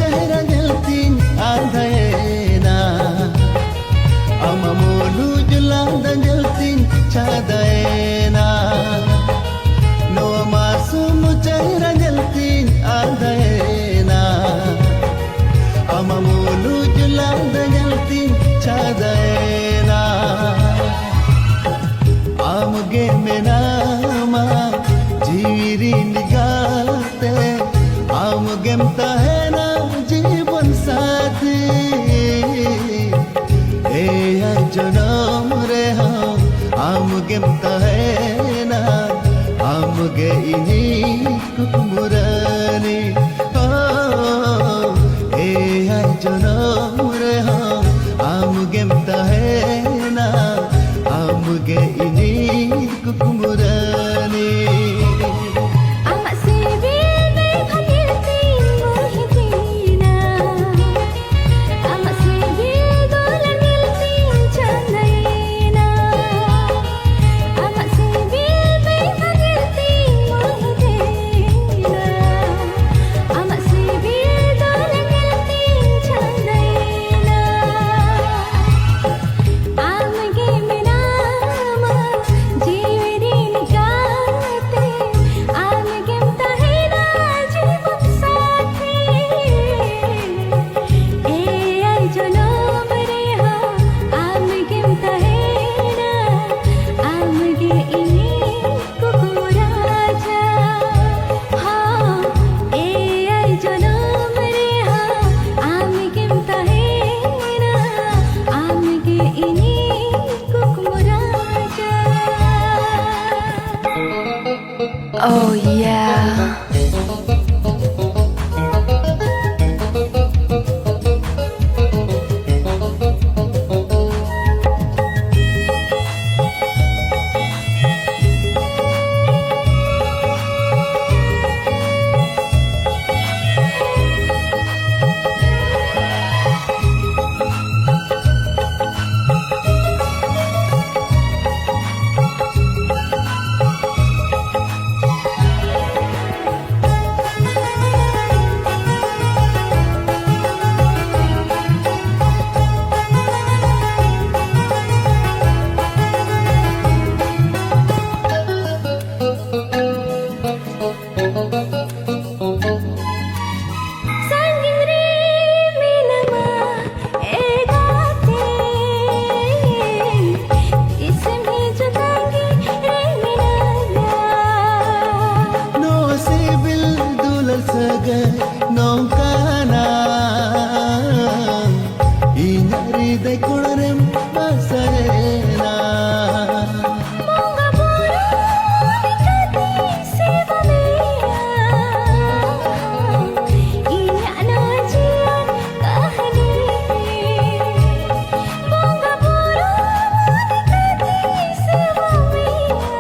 chehra jaltin adayena amamulu julanda jaltin chadayena no masum chehra jaltin adayena amamulu julanda jaltin chadayena amge menama जीरी निगाते आम गेमता है ना जीवन साथी ए जनम रे हम आम गेमता है ना आम गे इनी कुकुमुरानी ए जनम रे हम आम गेमता है ना आम गे इनी कुकुमुरानी Oh yeah. nongkana inyari dai kurem basena Bunga buru dikati sebalia Inya najian kahani Bunga buru dikati sebalia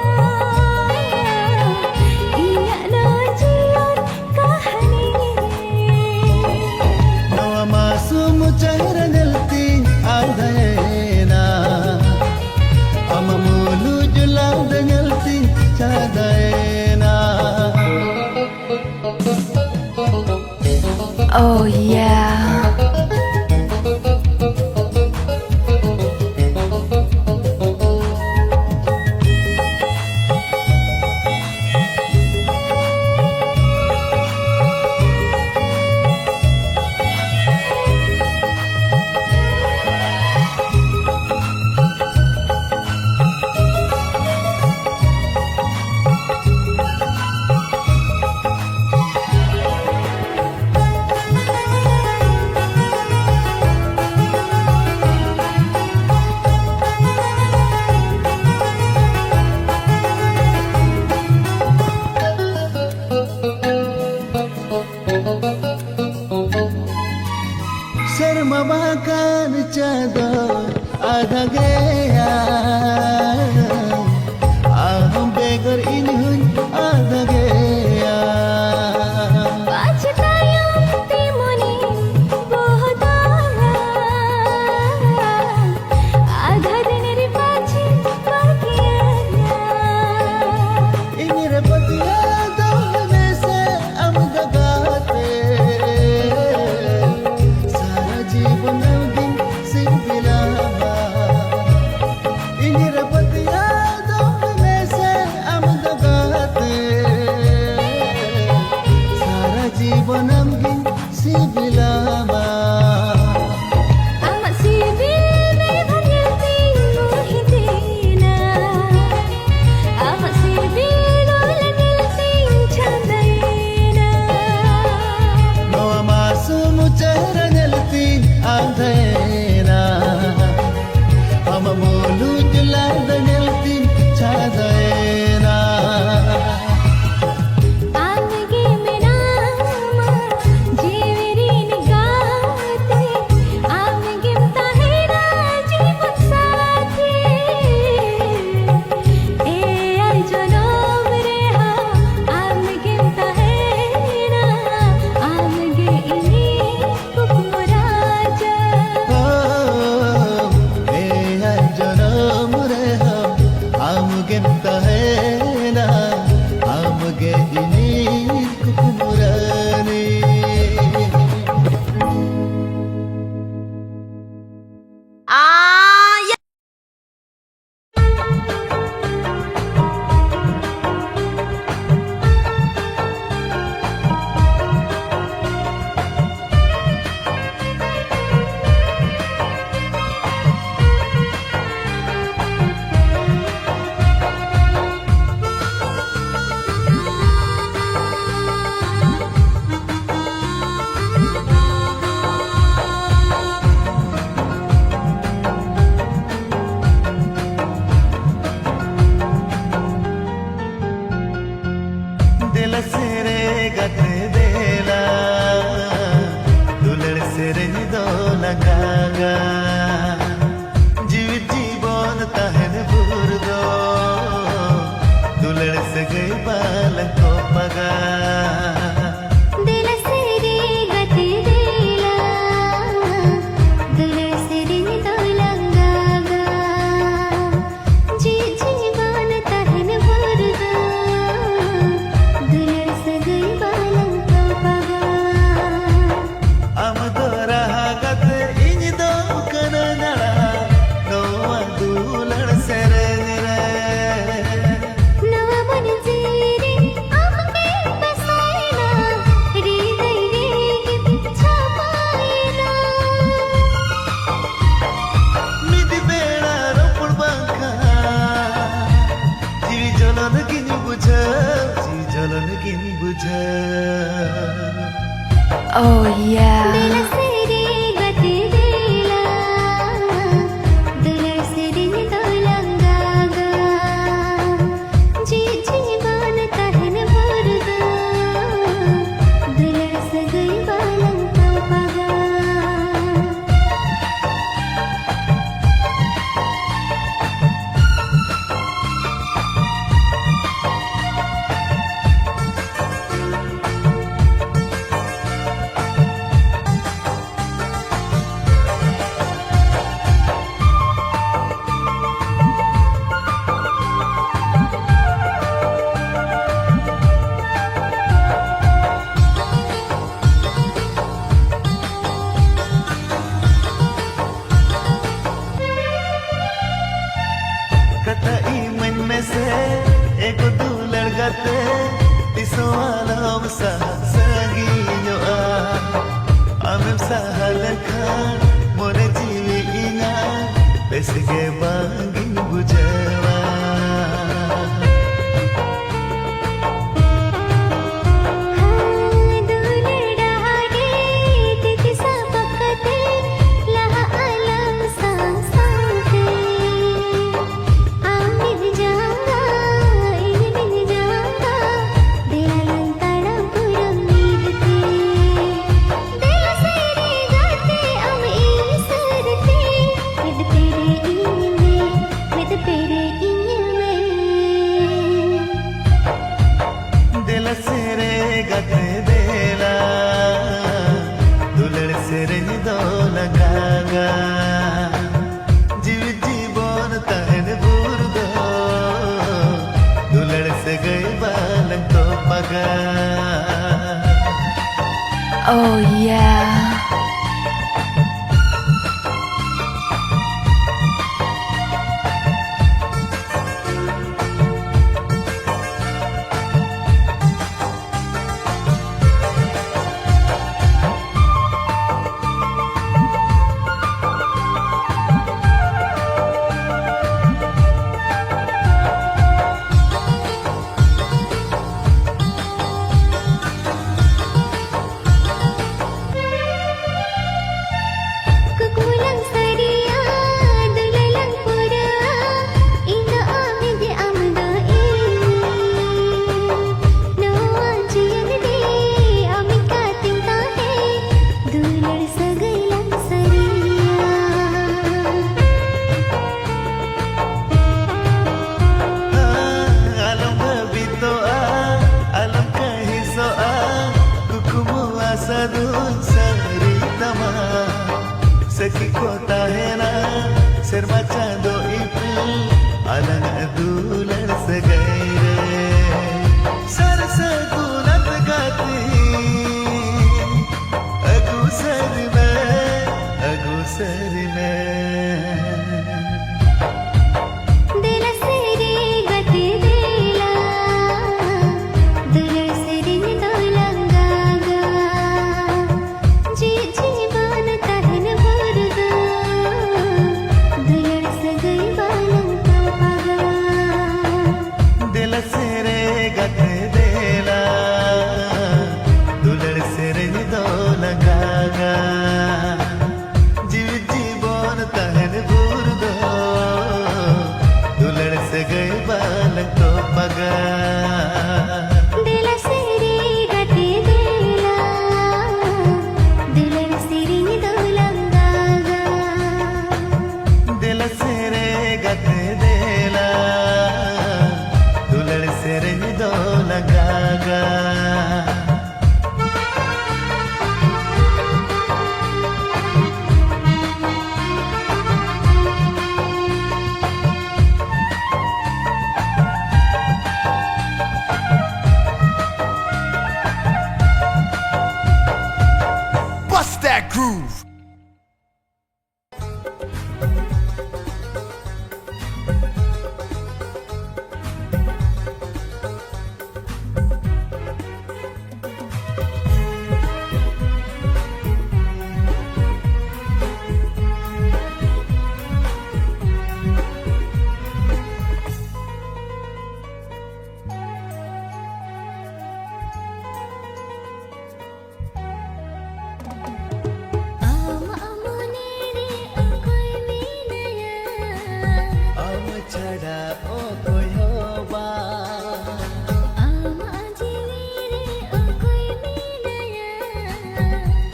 Inya najian kahani masum chehra jalti adayena amamulu julanda jalti chadayena Oh yeah. Sharma बाkan chador adha gaya aham begar inhun adha gaya Pacitayam timoni bohdana Adha dineri pachi bagiana inire patiya dohne se am jagate Amuge ini kukumurane दिल सेरे गते देला दुलड़ सेरे निदो लगागा जीव जीवन तहन बुरदो दुलड़ से गई बाल को पगा दिल सेरे गते देला दुलड़ सेरे निदो लगागा जी जीवन तहन बुरदो दुलड़ से गई बालन को पगा अमदोरा गते इन दो कनना नोवा दुलड़ सेरे नवा मन जीरे आमके बसायना हृदय रे पिछा पायना मिदी बेड़ा रोपड़ बांका जीवी जलन किनी बुझा जी जलन किनी बुझा Oh yeah दिल सेरे गते देला दुलड़ सेरे निदो लगागा जी जीवन तहन बुरदो दुलड़ से गई बालन को पगा कतई मन में से एको दुलड़ गते तिसो आलम सा सगियो आमेम सहल खान मोरे जीवी इना बेसगे बांगिन बुझवा दुलड़ागे तिसा पकते लहा आलम सांसांते आमिर जांगा इनिन जांगा दियालन ताड़ा पुरम नीदते दिल सेरे गाते अम ई सरते विद तेरे इन में विद तेरे इन में दिल सेरे गते देला दुलड़ सेरे निदो लगागा जीव जीवन तहन बुरदो दुलड़ से गई बालन को पगा Oh yeah serba chando ipil alang dular sa gaire sar जागा Bust that groove. छड़ा ओ कोई होबा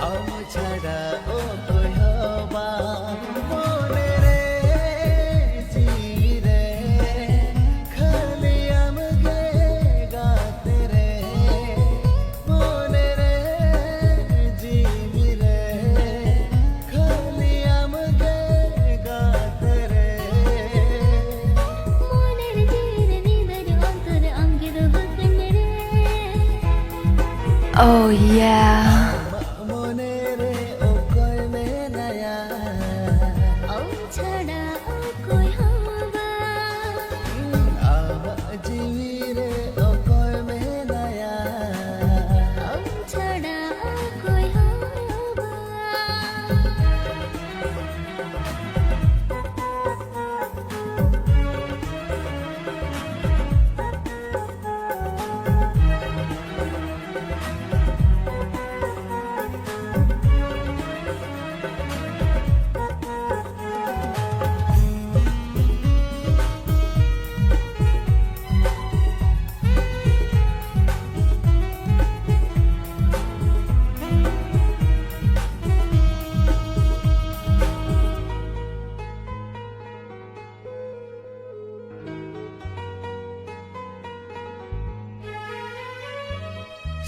आम छड़ा ओ कोई होबा मोने रे जी रे खाली आम गे गाते रे मोने रे जी रे खाली आम गे गाते रे Oh yeah. मोने रे ओ कोई में नया आम जीवी रे ओ कोई में नया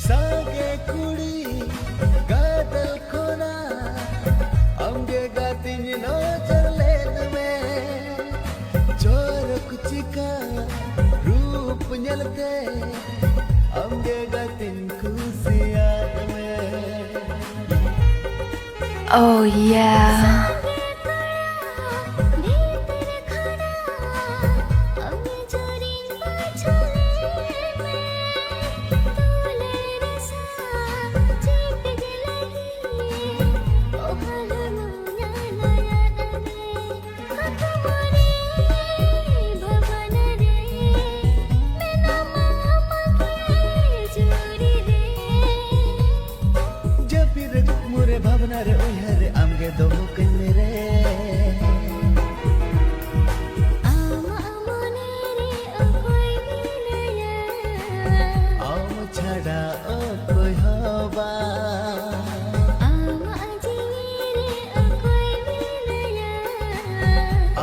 सागे कुड़ी गादल कोना अंगे गातिन नो चले में चोर कुचिका रूप nyalते अंगे गातिन खुशियात में Oh yeah. जब फिर मुरे भावना रे ओय हरे आमगे दो कन्ने रे आम छड़ा ओ कोई होबा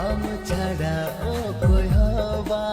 आम छड़ा ओ कोई होबा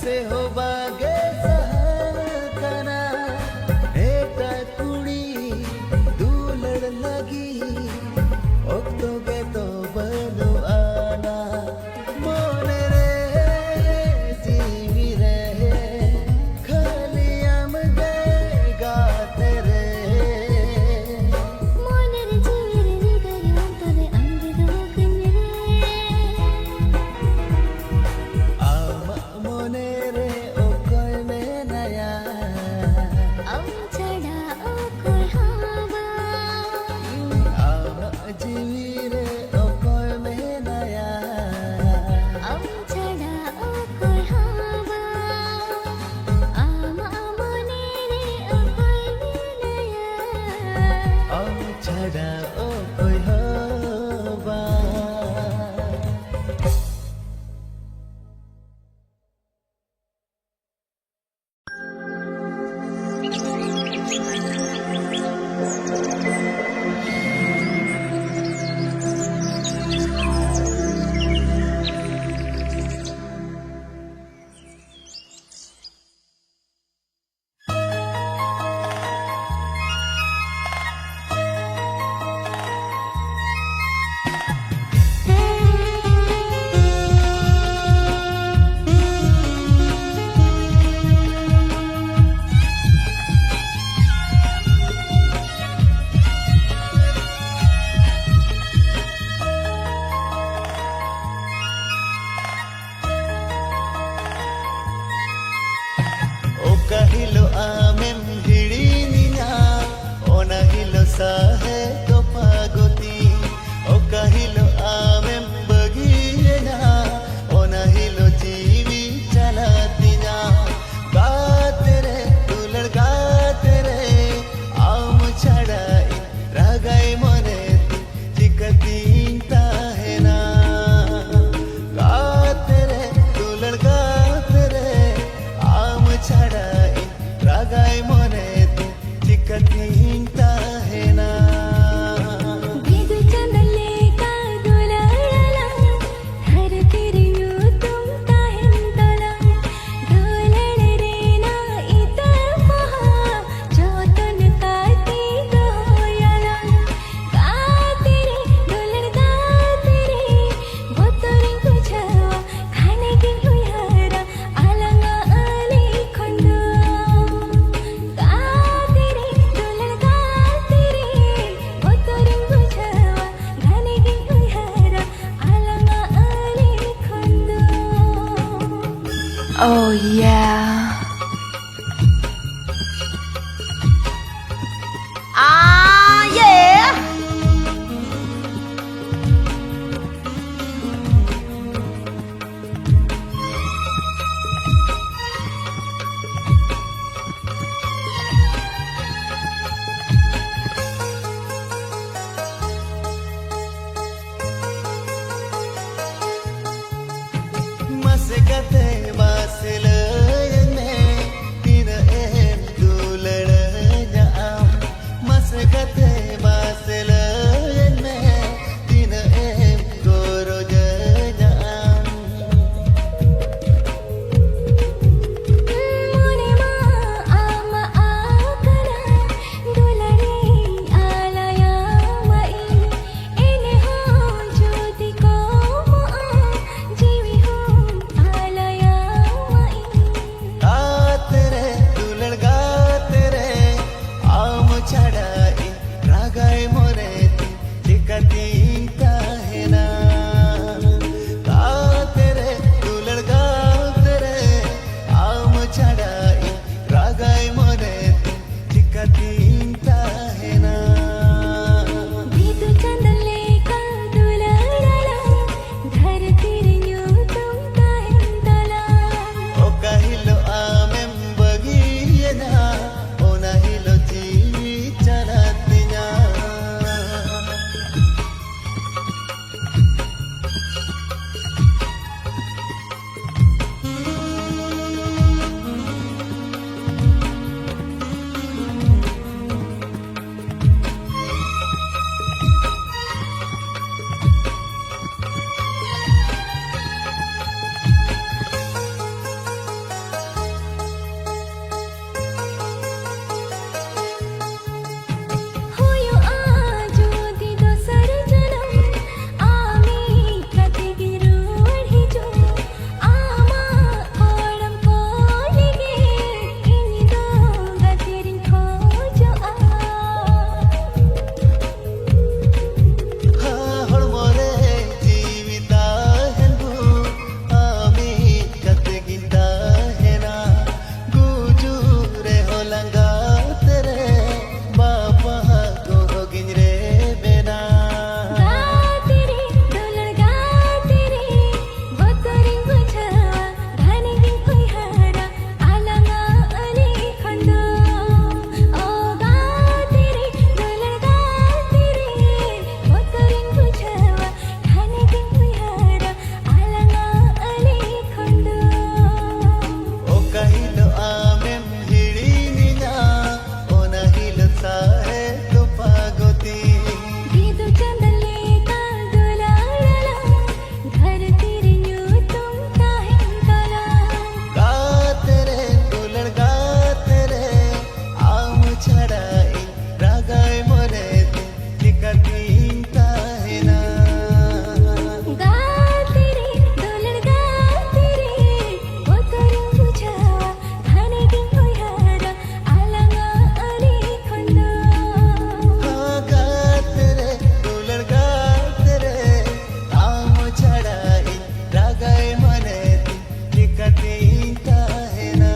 से हो बागे सहकना एटा कुड़ी दूलड़ लगी ओक्तो गे तो बनो आना Oh yeah. Ah yeah. Masakate basilene tina dulanya masakate basilene tina gorojanya Munima ama akana dulari alaya mai ene ho jyoti ko ma jivi ho alaya mai tere dulal ga tere aam chadai ragai more tikati tahena tere dulal ga tere aam chadai ragai more tikati tahena bidu chandale ka dularala dharati renyu tum kahindala o kahilo amem bagiyena ona hilo jeevi chanatinya hoyo ajodi dosar janam ami katigiru hiju ama kodam kolige inido gatirin khojo hormore jeevita hendu ami katginda hena gujure holanga tere bapa ko ginre bena gatiri dular gatiri botoring bujhawa dhanigin kuihara alanga ali khando o gatiri dular gatiri botoring bujhawa dhanigin kuihara alanga ali khando o kahilo amem hidininya ona hilo sahe to pagoti bidu chandale ka dularala dharati renyu tum kahindala tere dulal ga tere aam chadai ragai more tikati tahena gatiri dular gatiri botoring bujhawa dhanigin kuihara alanga ali khando tere dulal ga tere aam chadai ragai more tikati tahena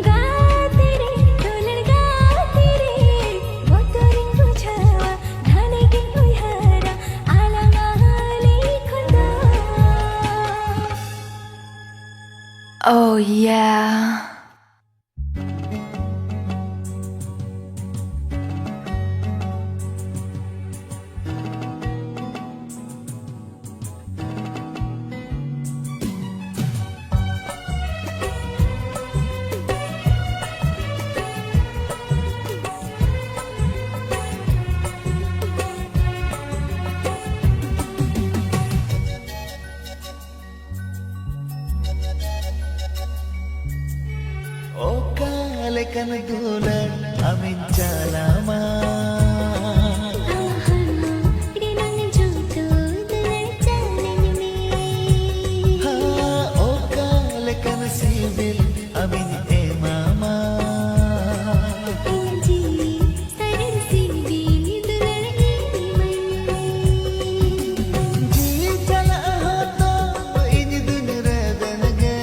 gatiri dular gatiri botoring bujhawa dhanigin kuihara alanga ali khando Oh yeah. o kalekan dulal amin jalama rinang jutu dular jalan me o kalekan sibil amin e mama inji sadar sibi dular iman ji jala hato in dun re benage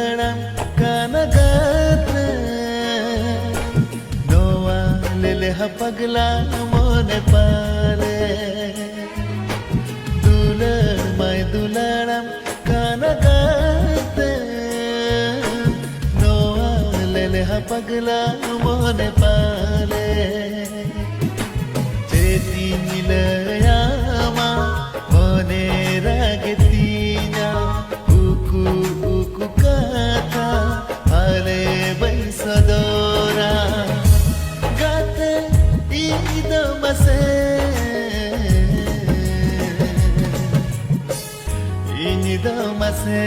दुलणम कानगात नोआ लेले हा पगला मोने पाले दुलण my दुलणम कानगात नोआ लेले हा पगला मोने पाले चेती निलयामा मोने रागतीना उकु उकु कथा आले बैसदोरा गाते इदमसे इनिदमसे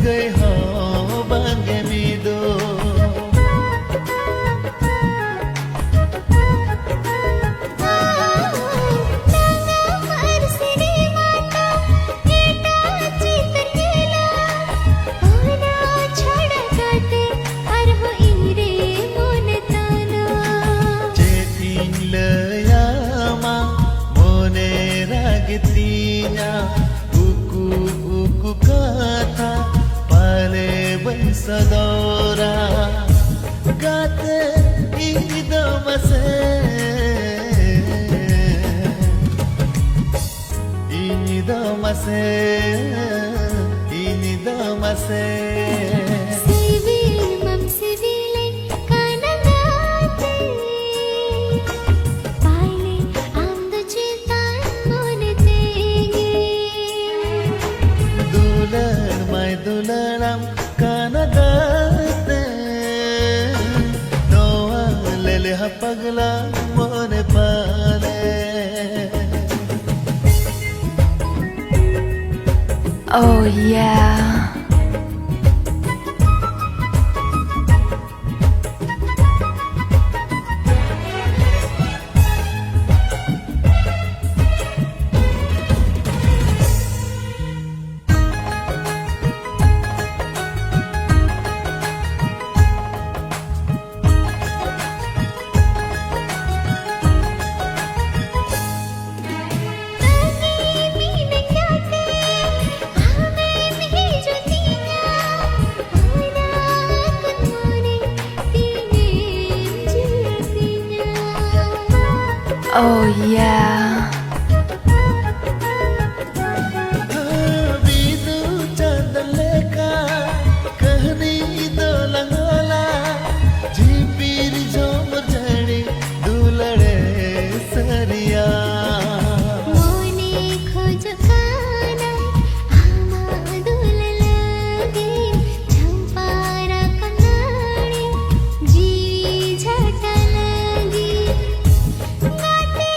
गए हो बांगे मीदो चेतिलयामा मोने रागतीना उकु उकु कथा बैसदोरा गाते इदमसे इनिदमसे सिविलमम सिविले कानगाते पाइले आमदो चितान मोने तेगे दुलण माय दुलणम कानगाते नोआ लेले हा पगला मोने पाले Oh yeah. Oh yeah. बीदू चंदले का कहनी दो लंगोला झीपीर झोम जड़ी दुलड़े सरिया मोने खोज काना आमा दुल लगे झंपारा कनाड़ी जीवी झट लगी गाते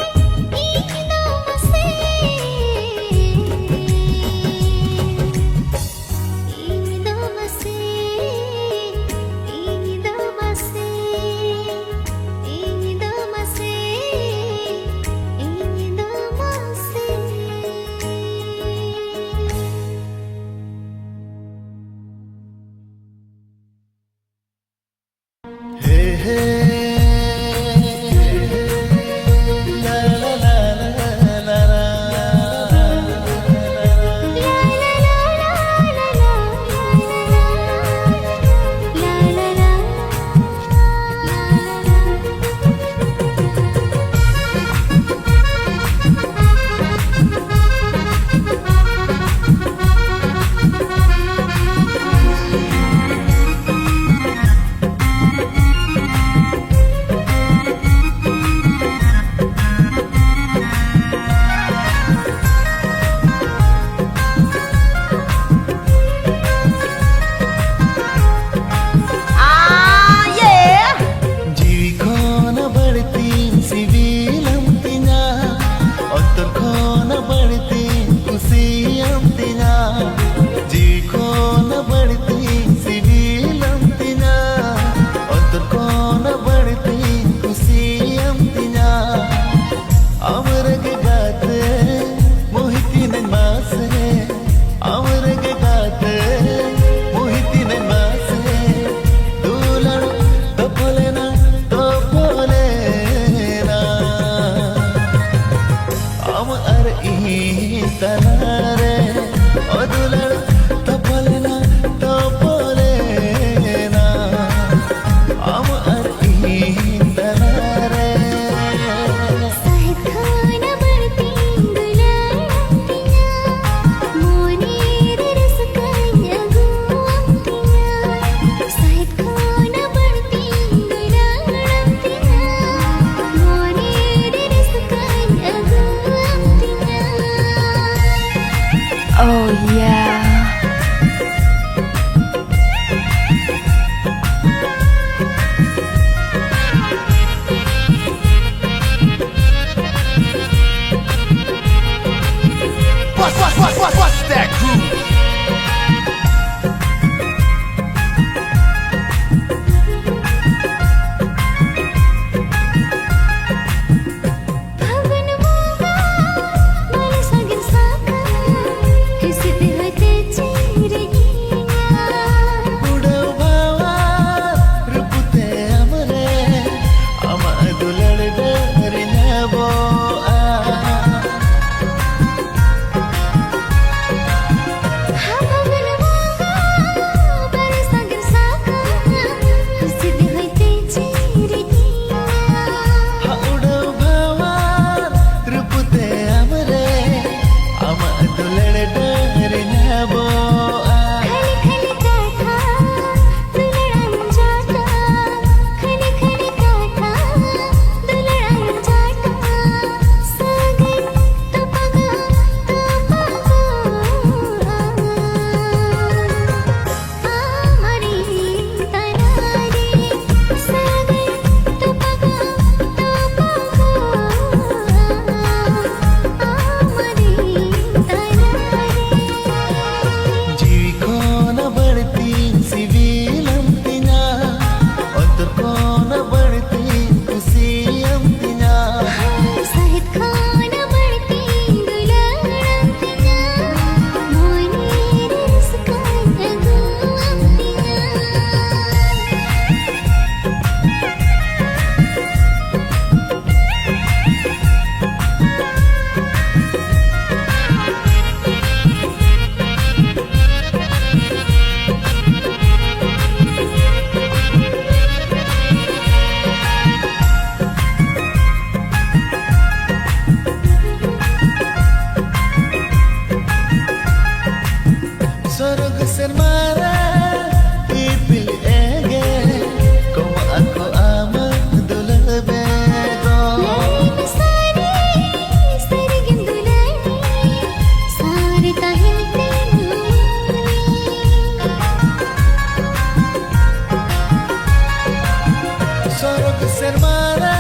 Sermana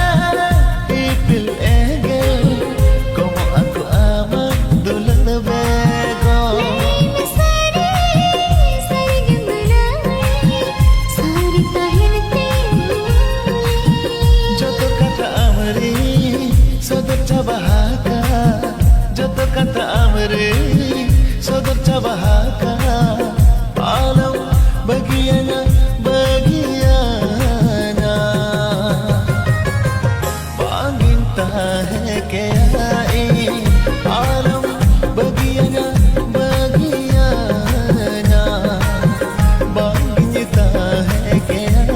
ipil egel como aku aman dulan bego joto kata amri sodor cabahaka joto kata amri sodor cabahaka alam bagiana bagiana मांगता है क्या आलम बगियाना बगियाना मांगता है क्या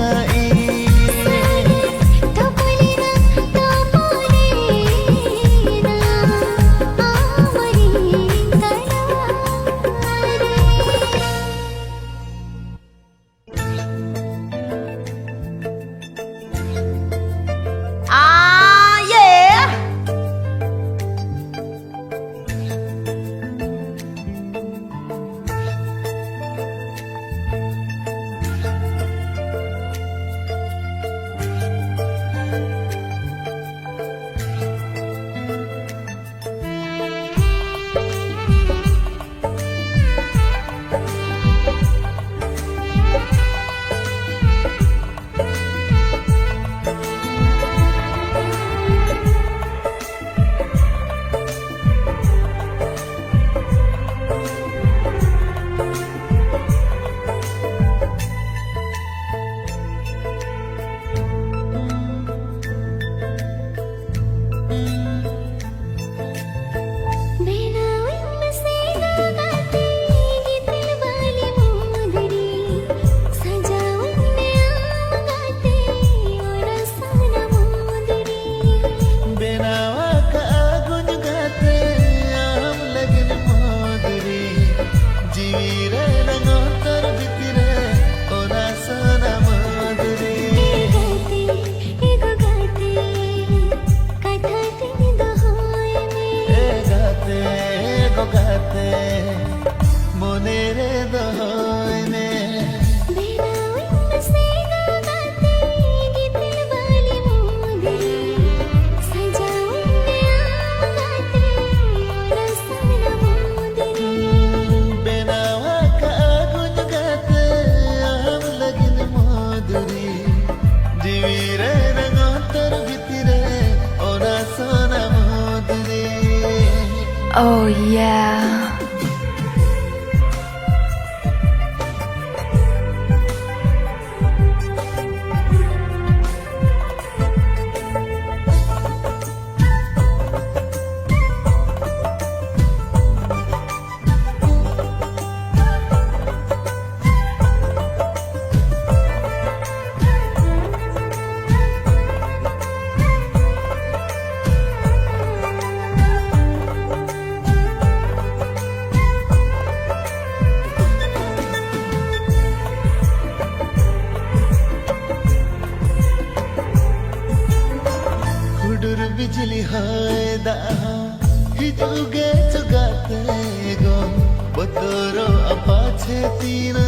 Oh yeah. बिजली है दाहा हिजुगे चुगाते गो बतरो अपाचे तीना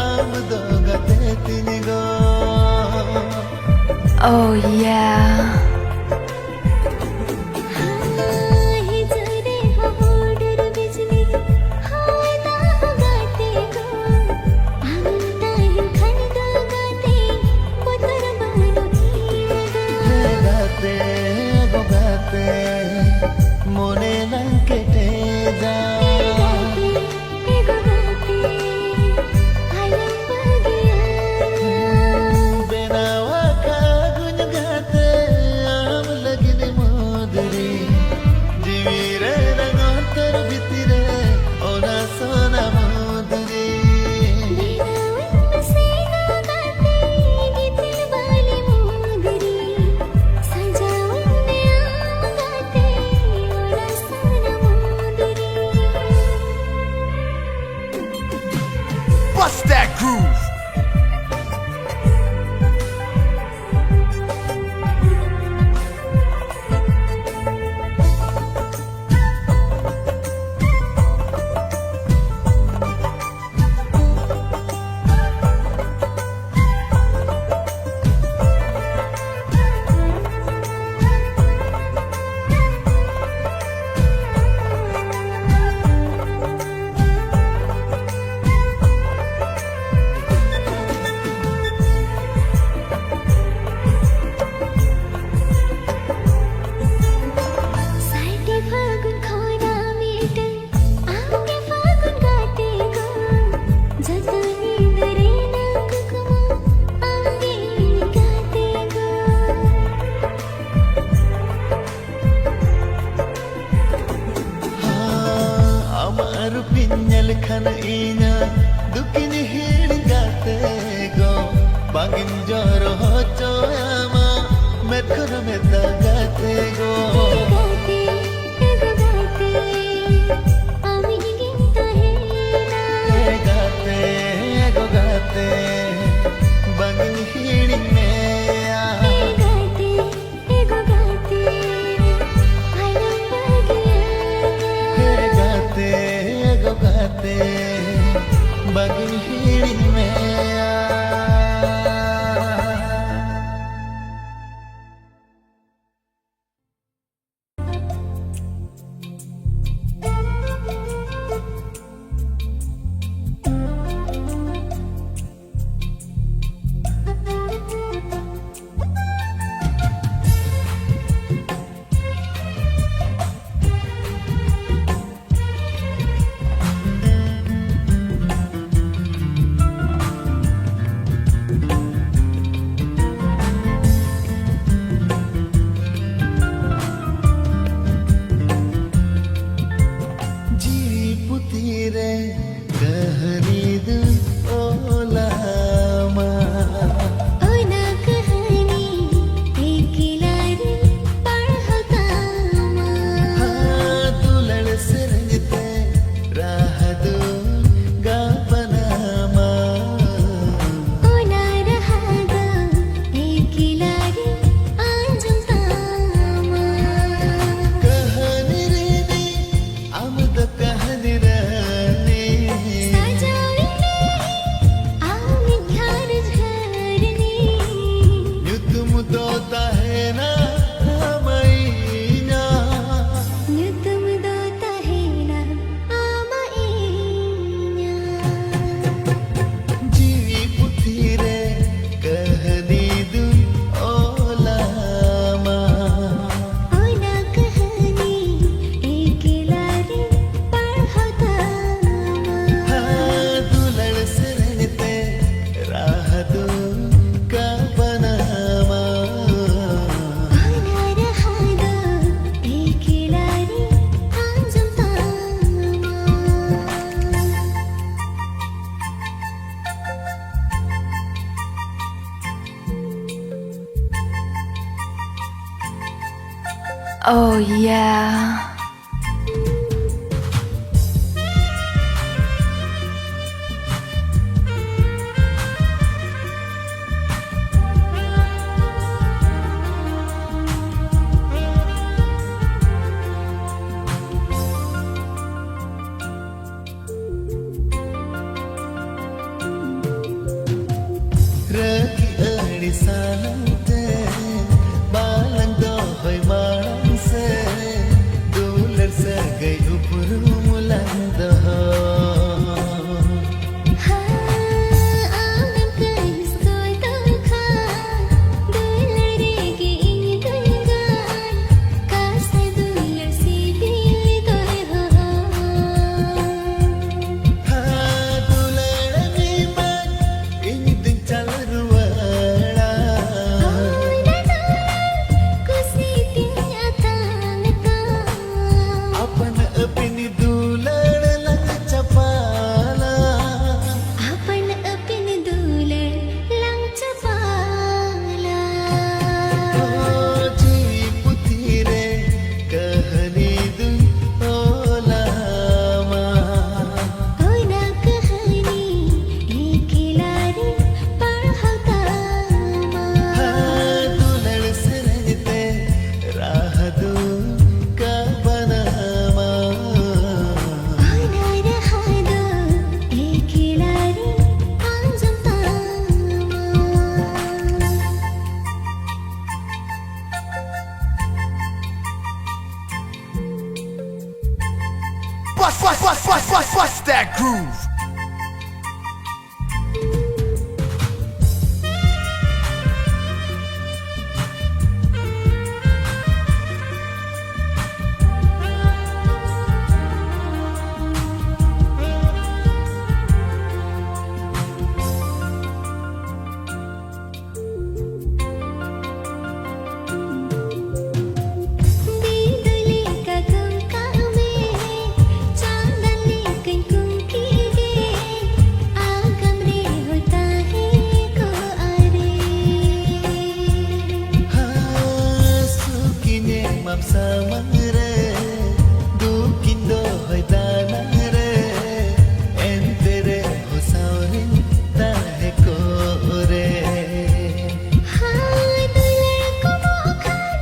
आम दो गते तीन गो Oh yeah. मोने लंकेटे जा बेनावा का गुन गाते आम लगिन मोदरी जीवीरे रंगोतर बितिरे ओना सोना मोदरी tahena amainya Nyutum do tahena amainya jiwi putire kahani du olama Ona kahani ekilari parhatama dulal serente rahadu ka banama Ona rahada ekilari anjam tama Oh yeah. raki adi salante balang dohoi marang se dular sagai upuru mulanda Ha alam kais koi takha dulare ke ini dulgan kase dular si dil koi ha ha dular ni man ini ting chal ruwala kusi tinya tangta apan apini dular lang chapala apan apin dular lang chapala jiwi putire kahani du olama Ona kahani ekilari parhatama dular serente rahadu ka banama Ona rahada ekilari anjam tama What's that groove? Diduli ka kung kame chandan lekan kung kige agam re hota hai ko are sukine mapsa mangre dukin dohoi danare entere hosaurin tahe kore ha dular ko mokhan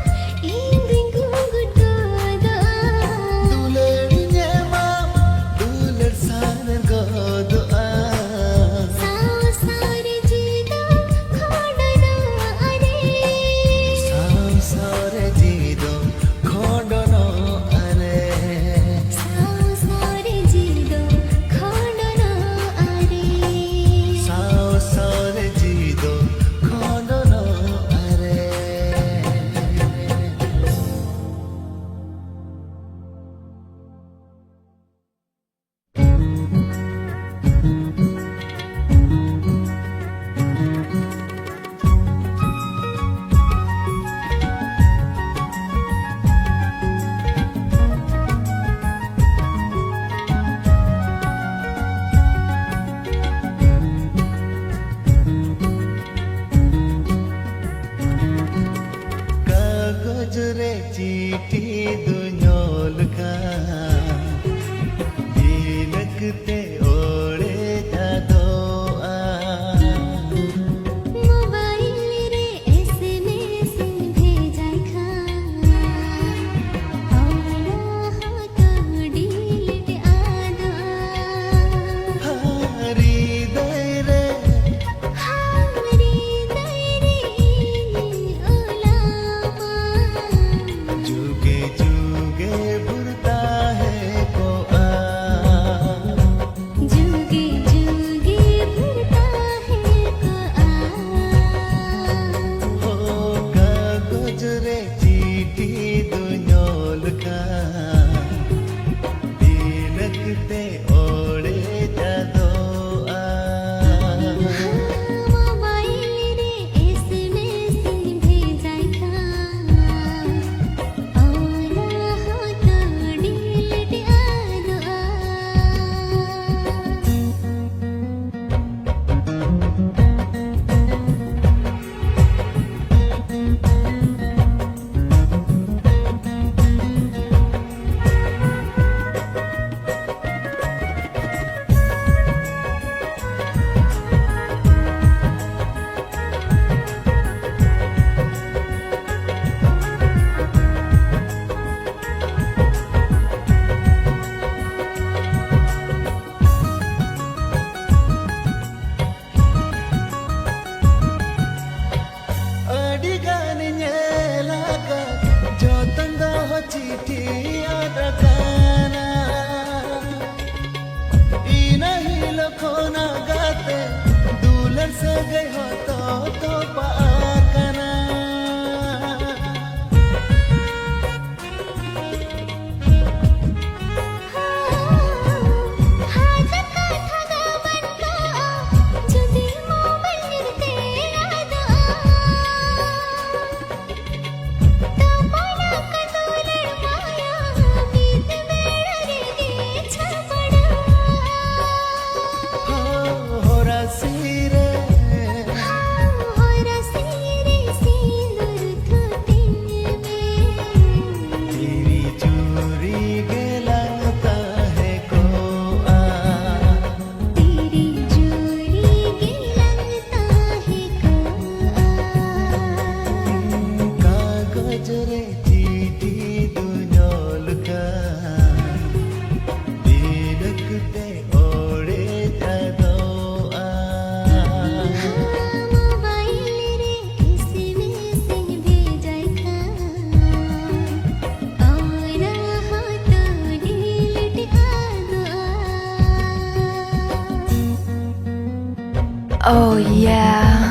inding gugut goda dularinya mam dular sanar godoa sao sare jida khodana are samsare jido khodono are sao sare jido khodana are samsare jido khodono are कागज रे चीटी दुन्योल का दिलकते ओड़े जादो आ mobile रे SMS भेजा खा औरा हाथ डिलीट आदा हारी दे रे हारी दरे ओला sebagai hoto to paakana Oh yeah.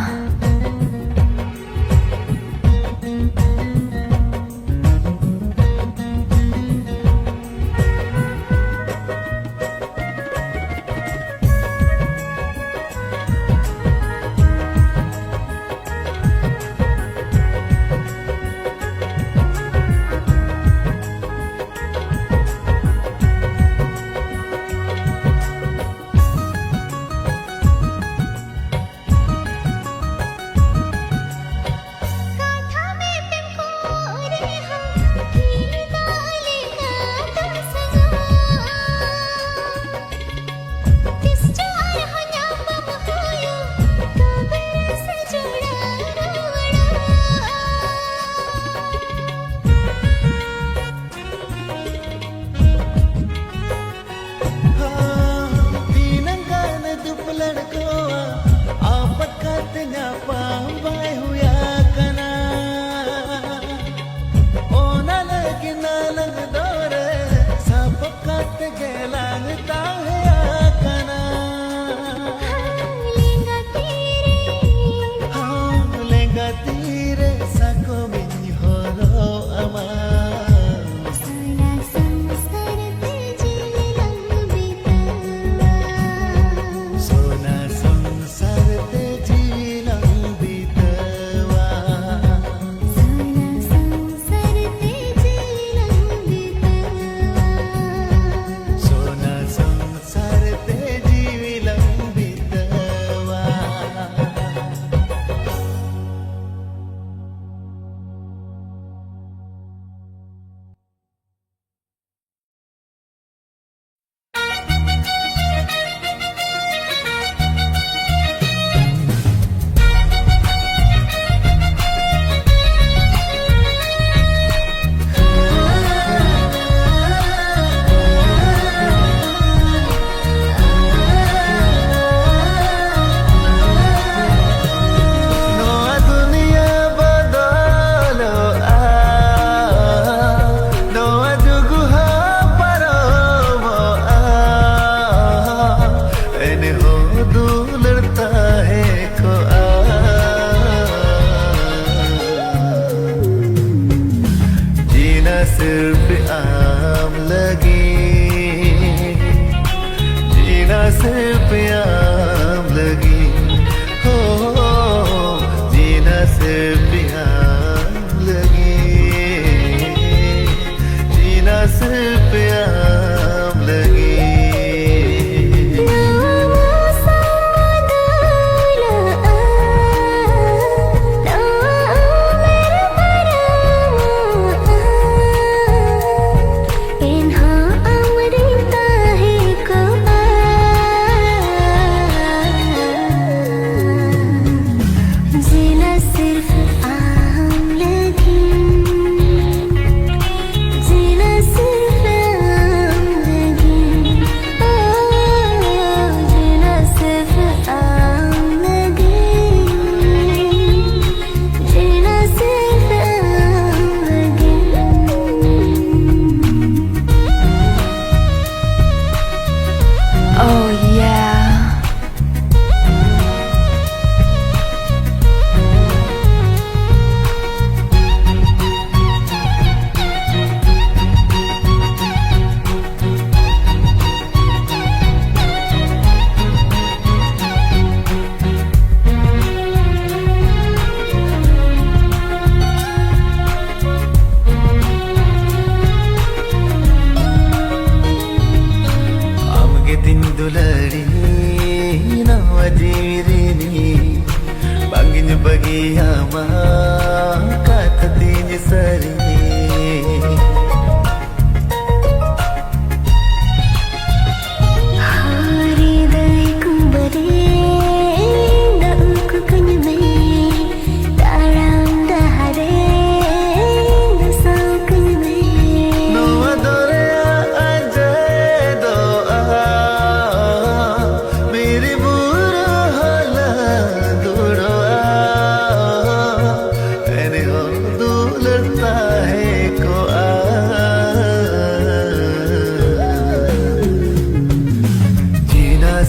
सरी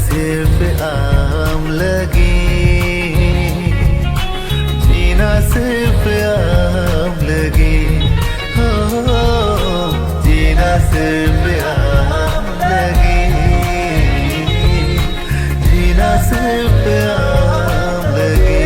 सिर्फ आम लगे जीना सिर्फ आम लगे हो जीना सिर्फ आम लगे जीना सिर्फ आम लगे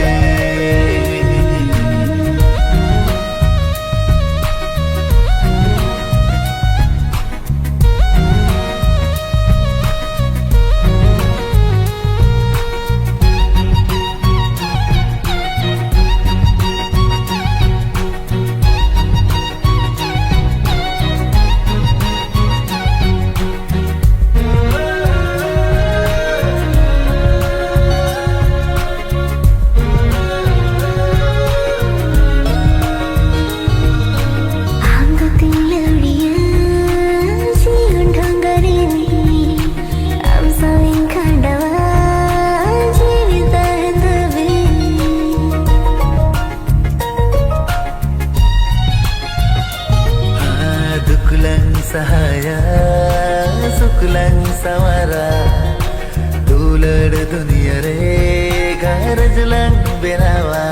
Sahaya suklang sawara dulad dunia re garaj lang berawa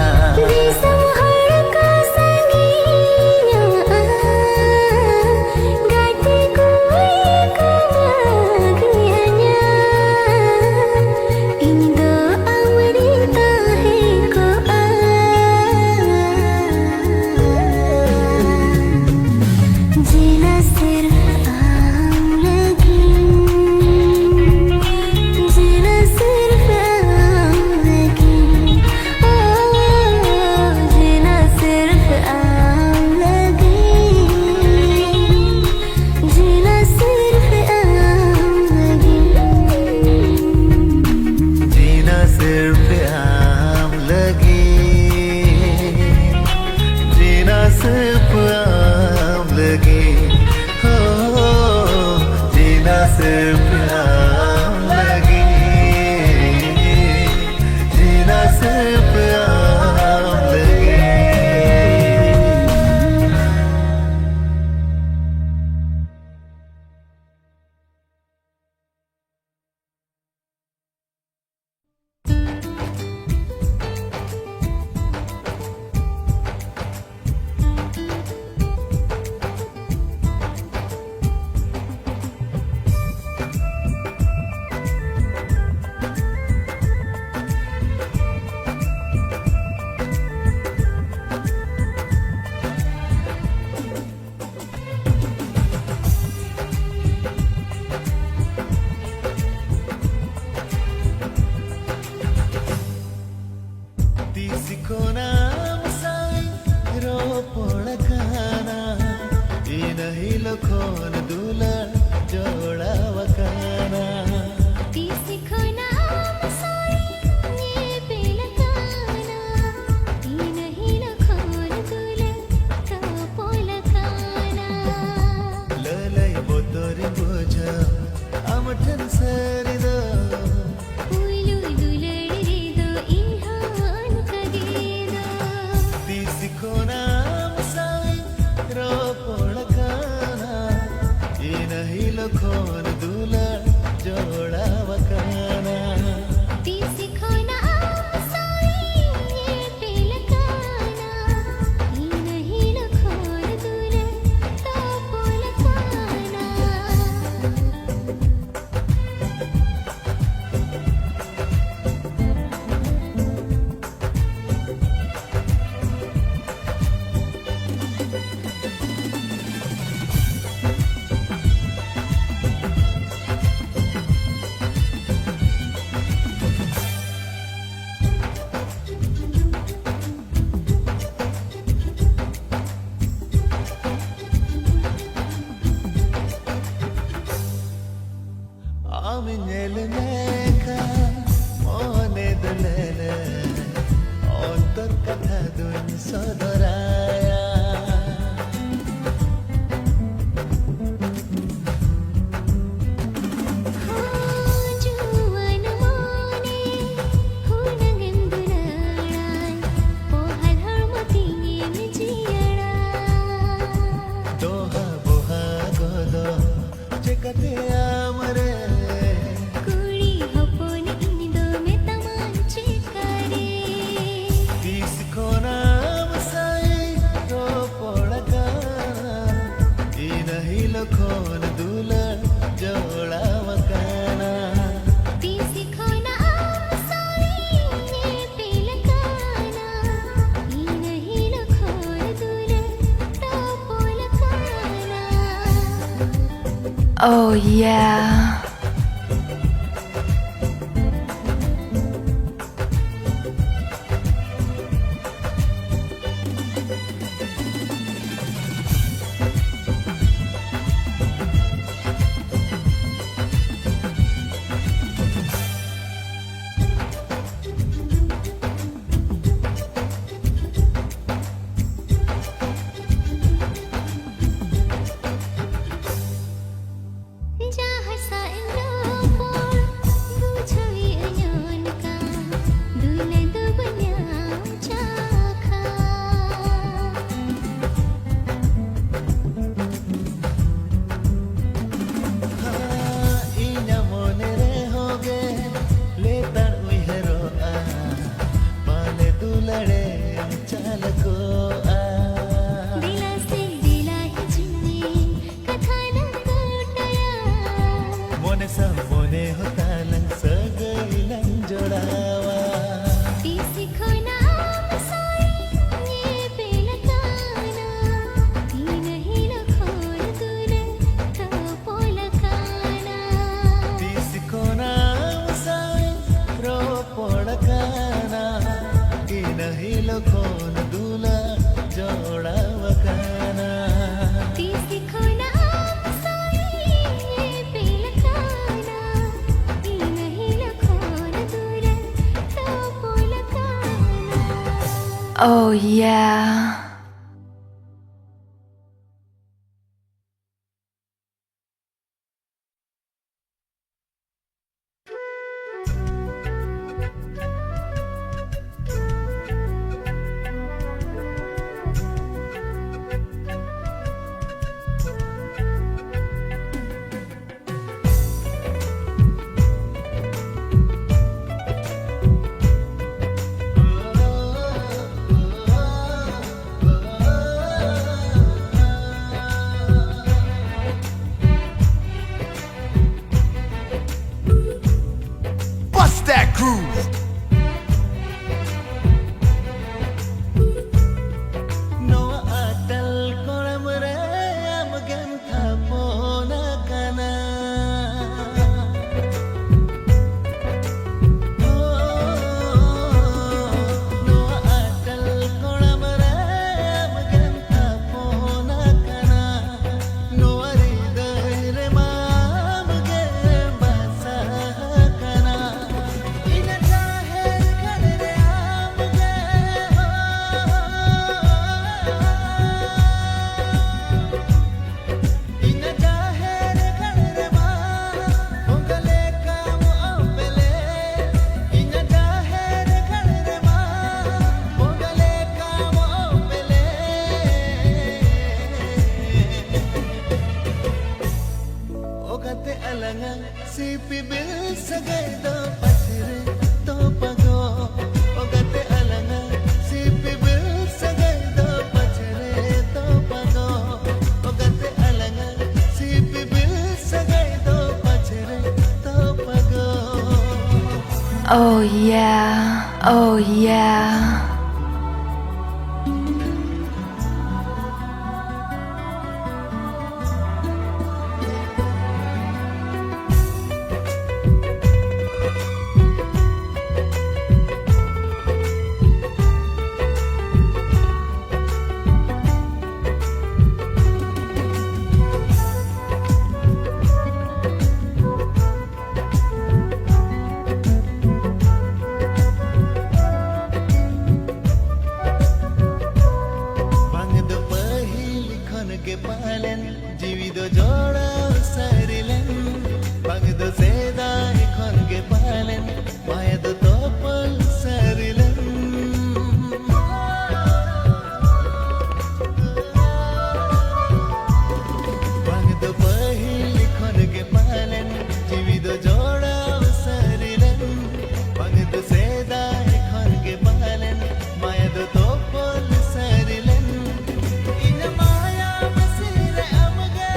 सिर्फ आम लगे हो जीना सिर्फ आम लगे जीना सिर्फ आम लगे Tisiko naam sai ro polakana inahi lokhon dula joda wakana Tisiko naam sai ye pelakana inahi lokhon dula ka polakana lalai botori boja amthan sarida Tisiko naam sai ro polakana inahi lokhon dula joda Oh yeah. Jahat saing lopor buchui anyon ka dulai du banya chakha inya mone re hoge le tar uihero a pale dulade chal ko a dila se dila hi chunni katha na kotaya mone sa mone hota lang sagailan jodawa tisi khona sai ye pelakana tin hi lakhon dur ka polakana తీసుకోనా Sai రో పొడకానా ఈ నహిలో కోన దూల జోడవకానా tisi khona sai ye pelakana tin hi lakhon dur ka polakana Oh yeah. Bust that groove. no atal koram re am gam thapona kana no atal koram re am gam thapona kana no ari dare mam ge basa kana ina jaher kare am ge ina jaher kare ma ongale kam apele ina jaher kare ma ongale kam apele ogate alanga sipi bil sagai do pachre to pago ogate alanga sipi bil sagai do pachre to pago ogate alanga sipi bil sagai do pachre to pago Oh yeah. Oh yeah. bang do pahil khon ke palen jivi do joda sarilen bang do sedai khon ke palen maya do topal sarilen bang do pahil khon ke palen jivi do joda sarilen bang do sedai khon ke palen maya do topal sarilen ina maya masire amge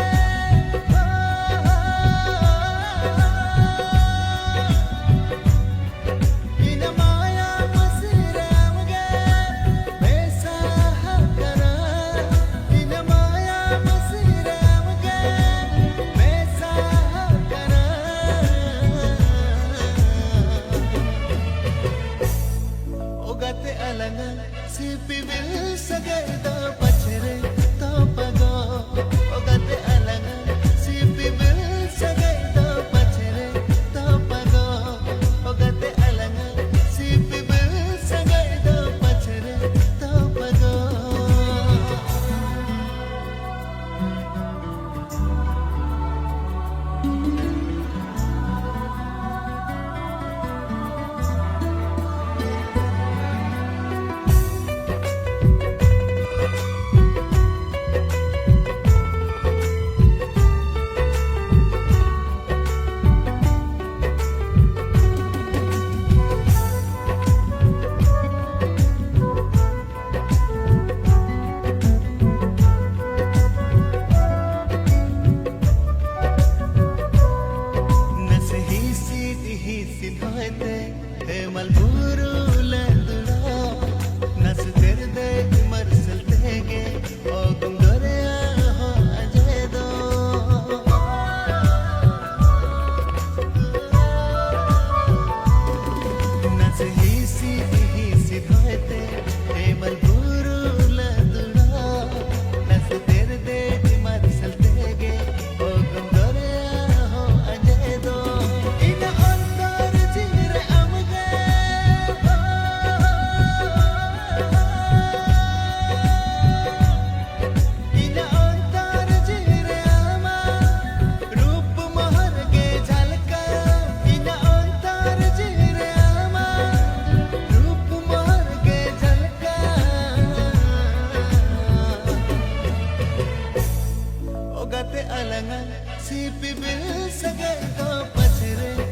palangan sipi bil sagay ko pachre